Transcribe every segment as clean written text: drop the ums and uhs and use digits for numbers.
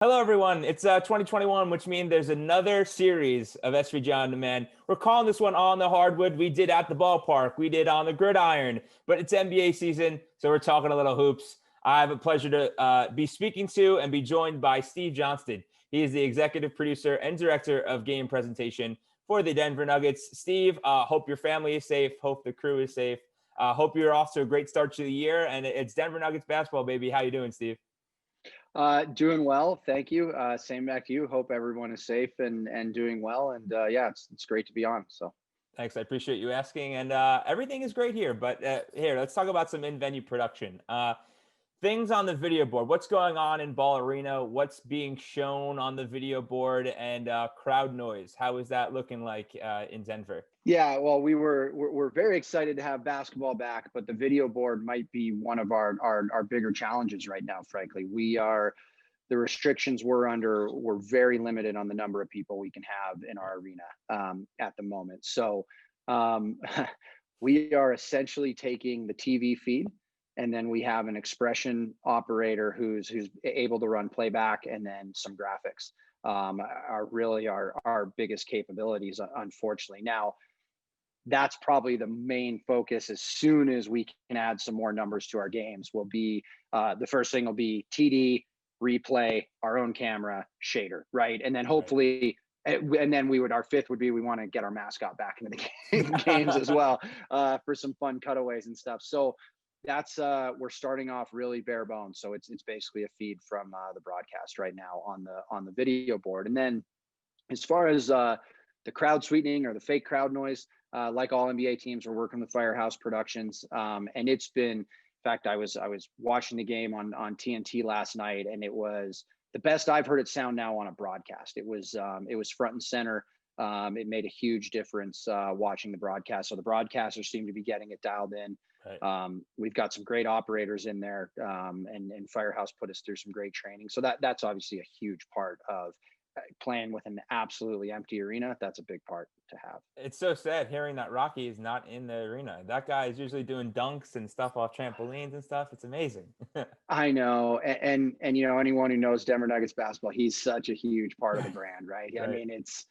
Hello, everyone. It's 2021, which means there's another series of SVG On Demand. We're calling this one On the Hardwood. We did At the Ballpark. We did On the Gridiron. But it's NBA season, so we're talking a little hoops. I have a pleasure to be speaking to and be joined by Steve Johnston. He is the executive producer and director of game presentation for the Denver Nuggets. Steve, hope your family is safe. Hope the crew is safe. Hope you're off to a great start to the year. And it's Denver Nuggets basketball, baby. How you doing, Steve? Doing well, thank you. Same back to you. Hope everyone is safe and doing well. And yeah, it's great to be on. So thanks, I appreciate you asking. And everything is great here. But here, let's talk about some in-venue production. Things on the video board. What's going on in Ball Arena? What's being shown on the video board? And crowd noise. How is that looking like in Denver? yeah, well, we're very excited to have basketball back, but the video board might be one of our bigger challenges right now. Frankly, the restrictions we're under. We're very limited on the number of people we can have in our arena at the moment. So we are essentially taking the TV feed. And then we have an expression operator who's able to run playback, and then some graphics are really our biggest capabilities, unfortunately. Now, that's probably the main focus. As soon as we can add some more numbers to our games, will be the first thing will be TD, replay, our own camera, shader, right? And then hopefully, and then our fifth would be we want to get our mascot back into the games as well for some fun cutaways and stuff. So that's we're starting off really bare bones. So it's basically a feed from the broadcast right now on the video board. And then as far as the crowd sweetening or the fake crowd noise, like all NBA teams, we're working with Firehouse Productions, and it's been. In fact, I was watching the game on TNT last night, and it was the best I've heard it sound now on a broadcast. It was front and center. It made a huge difference watching the broadcast. So the broadcasters seem to be getting it dialed in. Right. We've got some great operators in there, and Firehouse put us through some great training. So that's obviously a huge part of playing with an absolutely empty arena. That's a big part to have. It's so sad hearing that Rocky is not in the arena. That guy is usually doing dunks and stuff off trampolines and stuff. It's amazing. I know. And you know, anyone who knows Denver Nuggets basketball, he's such a huge part of the brand, right? I mean, it's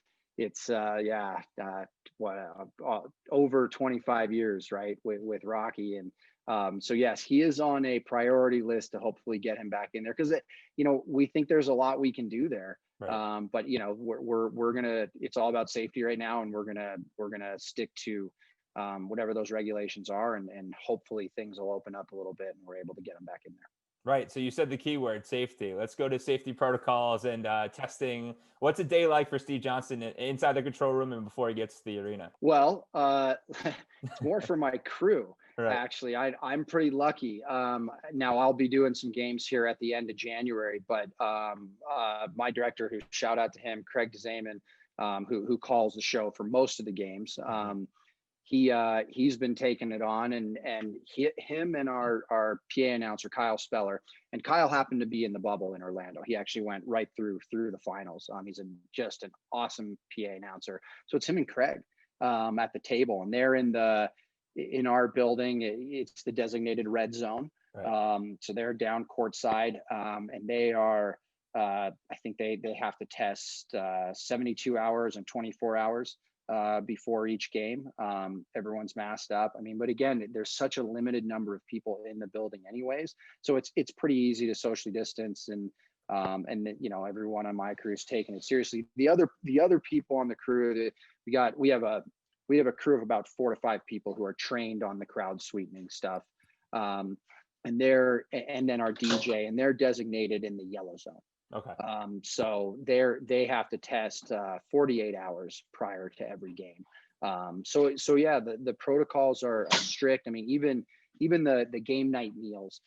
over 25 years, right, with Rocky. And so yes, he is on a priority list to hopefully get him back in there, because you know, we think there's a lot we can do there. Right. But you know, we're gonna, it's all about safety right now, and we're gonna stick to whatever those regulations are, and hopefully things will open up a little bit and we're able to get them back in there. Right. So you said the keyword safety. Let's go to safety protocols and testing. What's a day like for Steve Johnston inside the control room and before he gets to the arena? Well, it's more for my crew. Right. Actually, I'm pretty lucky. Now I'll be doing some games here at the end of January, but my director, who shout out to him, Craig DeZaman, who calls the show for most of the games. He's been taking it on, and him and our PA announcer, Kyle Speller, and Kyle happened to be in the bubble in Orlando. He actually went right through the finals. He's just an awesome PA announcer. So it's him and Craig at the table, and they're in our building. It's the designated red zone. Right. So they're down courtside, and they are, I think they have to test 72 hours and 24 hours before each game. Everyone's masked up. I mean, but again, there's such a limited number of people in the building anyways. So it's pretty easy to socially distance, and you know, everyone on my crew is taking it seriously. The other people on the crew, we have a crew of about 4 to 5 people who are trained on the crowd sweetening stuff. And then our DJ, and they're designated in the yellow zone. Okay. So they have to test 48 hours prior to every game. So yeah, the protocols are strict. I mean, even the game night meals,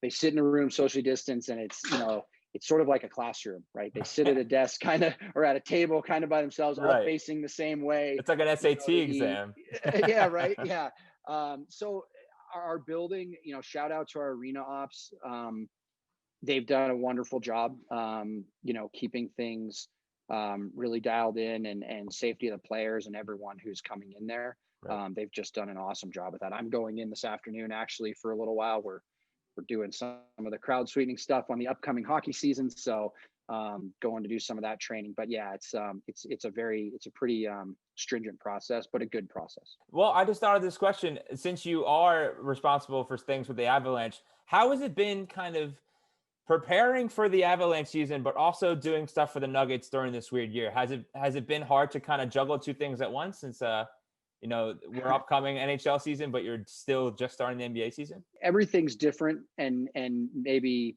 they sit in a room socially distanced, and it's, you know, it's sort of like a classroom, right? They sit at a desk kind of, or at a table kind of by themselves, right, all facing the same way. It's like an SAT exam. Yeah, right. Yeah. So our building, you know, shout out to our arena ops. They've done a wonderful job, you know, keeping things really dialed in, and safety of the players and everyone who's coming in there. Right. They've just done an awesome job with that. I'm going in this afternoon, actually, for a little while. We're doing some of the crowd sweetening stuff on the upcoming hockey season. So going to do some of that training. But yeah, it's a pretty stringent process, but a good process. Well, I just thought of this question, since you are responsible for things with the Avalanche, how has it been kind of preparing for the Avalanche season, but also doing stuff for the Nuggets during this weird year? Has it been hard to kind of juggle two things at once, since we're upcoming NHL season, but you're still just starting the NBA season? Everything's different, and maybe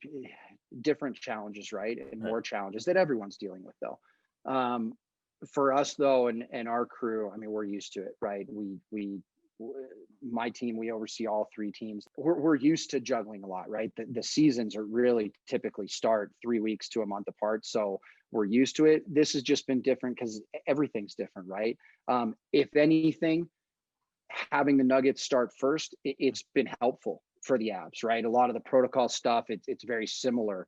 different challenges, right? And more challenges that everyone's dealing with, though. For us, though, and our crew, I mean, we're used to it, right? My team, we oversee all three teams. We're used to juggling a lot, right? The seasons are really typically start 3 weeks to a month apart. So we're used to it. This has just been different because everything's different, right? If anything, having the Nuggets start first, it's been helpful for the Avs, right? A lot of the protocol stuff, it's very similar.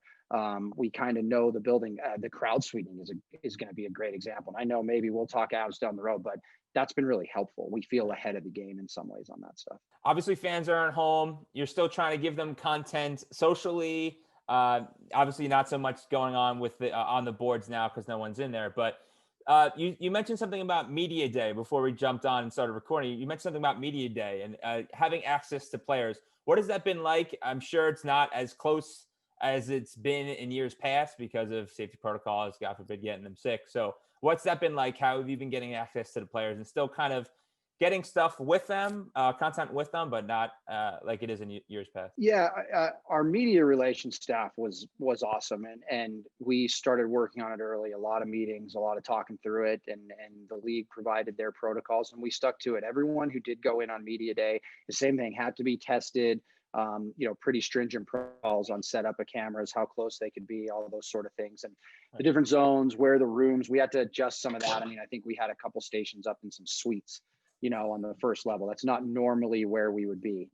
We kind of know the building. The crowd suiting is going to be a great example. And I know maybe we'll talk Avs down the road, but that's been really helpful. We feel ahead of the game in some ways on that stuff. Obviously, fans are at home. You're still trying to give them content socially. Obviously, not so much going on with on the boards now because no one's in there. But you mentioned something about Media Day before we jumped on and started recording. You mentioned something about Media Day and having access to players. What has that been like? I'm sure it's not as close as it's been in years past because of safety protocols, God forbid, getting them sick. So what's that been like? How have you been getting access to the players and still kind of getting stuff with them, content with them, but not like it is in years past? Yeah, our media relations staff was awesome, and we started working on it early. A lot of meetings, a lot of talking through it, and the league provided their protocols, and we stuck to it. Everyone who did go in on media day, the same thing, had to be tested. Pretty stringent protocols on set up of cameras, how close they could be, all of those sort of things, and the different zones, where the rooms. We had to adjust some of that. I mean, I think we had a couple stations up in some suites, on the first level. That's not normally where we would be.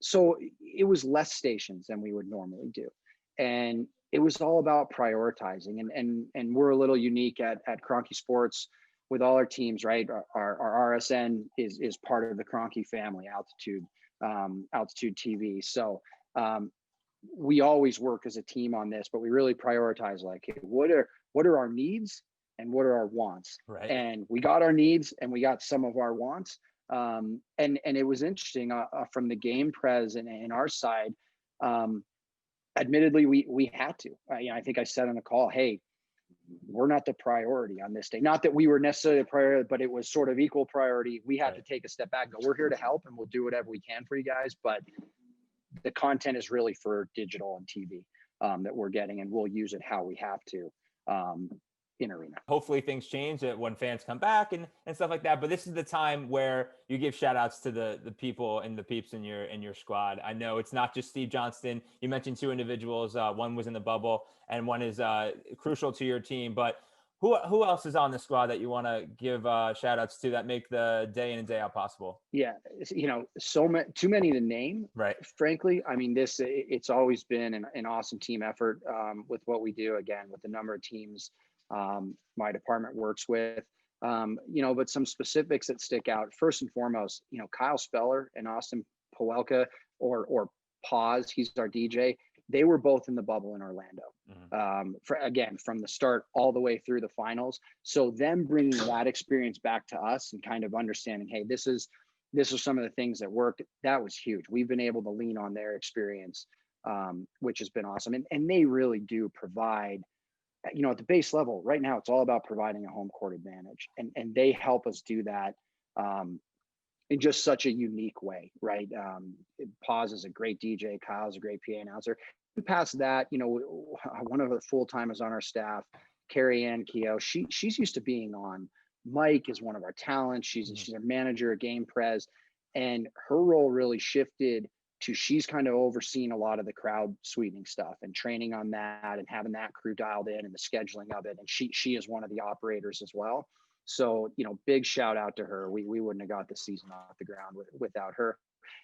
So it was less stations than we would normally do. And it was all about prioritizing. And we're a little unique at Kroenke Sports with all our teams, right? Our RSN is part of the Kroenke family, Altitude TV. So we always work as a team on this, but we really prioritize, like, hey, what are our needs and what are our wants? Right. And we got our needs and we got some of our wants. And it was interesting from the game pres and our side. Admittedly, we had to. I think I said on the call, hey, we're not the priority on this day. Not that we were necessarily the priority, but it was sort of equal priority. We had to take a step back and go, we're here to help and we'll do whatever we can for you guys. But the content is really for digital and TV that we're getting, and we'll use it how we have to in arena. Hopefully things change when fans come back and stuff like that. But this is the time where you give shout outs to the people and the peeps in your squad. I know it's not just Steve Johnston. You mentioned two individuals. One was in the bubble and one is crucial to your team. But who else is on the squad that you want to give shout outs to that make the day in and day out possible? Yeah. Too many to name, right? Frankly, I mean, it's always been an awesome team effort with what we do, again, with the number of teams my department works with, but some specifics that stick out. First and foremost, Kyle Speller and Austin Pawelka, or Pause, he's our DJ. They were both in the bubble in Orlando, from the start all the way through the finals. So them bringing that experience back to us and kind of understanding, hey, this is some of the things that worked. That was huge. We've been able to lean on their experience, which has been awesome. And they really do provide, at the base level right now, it's all about providing a home court advantage, and they help us do that in just such a unique way, right? Pause is a great DJ, Kyle's a great PA announcer. Past that, one of the full-timers on our staff, Carrie Ann Keogh, she's used to being on. Mike is one of our talents. She's a manager, a game pres, and her role really shifted to, she's kind of overseeing a lot of the crowd suiting stuff and training on that and having that crew dialed in and the scheduling of it. And she is one of the operators as well. So, big shout out to her. We wouldn't have got the season off the ground without her.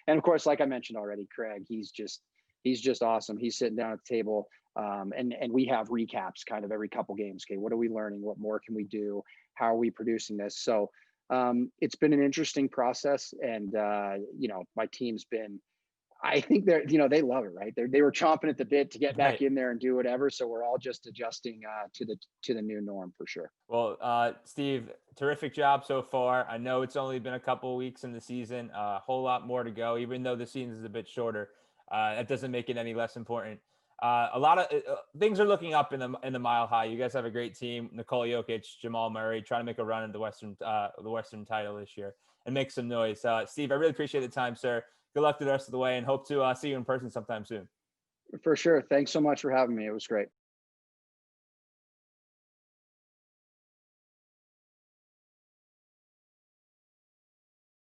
And of course, like I mentioned already, Craig, he's just awesome. He's sitting down at the table and we have recaps kind of every couple games. Okay, what are we learning? What more can we do? How are we producing this? So it's been an interesting process, and my team's been I think they love it, right? They were chomping at the bit to get back Right. in there and do whatever. So we're all just adjusting to the new norm for sure. Well, Steve, terrific job so far. I know it's only been a couple of weeks in the season, a whole lot more to go, even though the season is a bit shorter. That doesn't make it any less important. A lot of things are looking up in the Mile High. You guys have a great team. Nikola Jokic, Jamal Murray, trying to make a run at the Western title this year and make some noise. Steve, I really appreciate the time, sir. Good luck the rest of the way, and hope to see you in person sometime soon. For sure. Thanks so much for having me. It was great.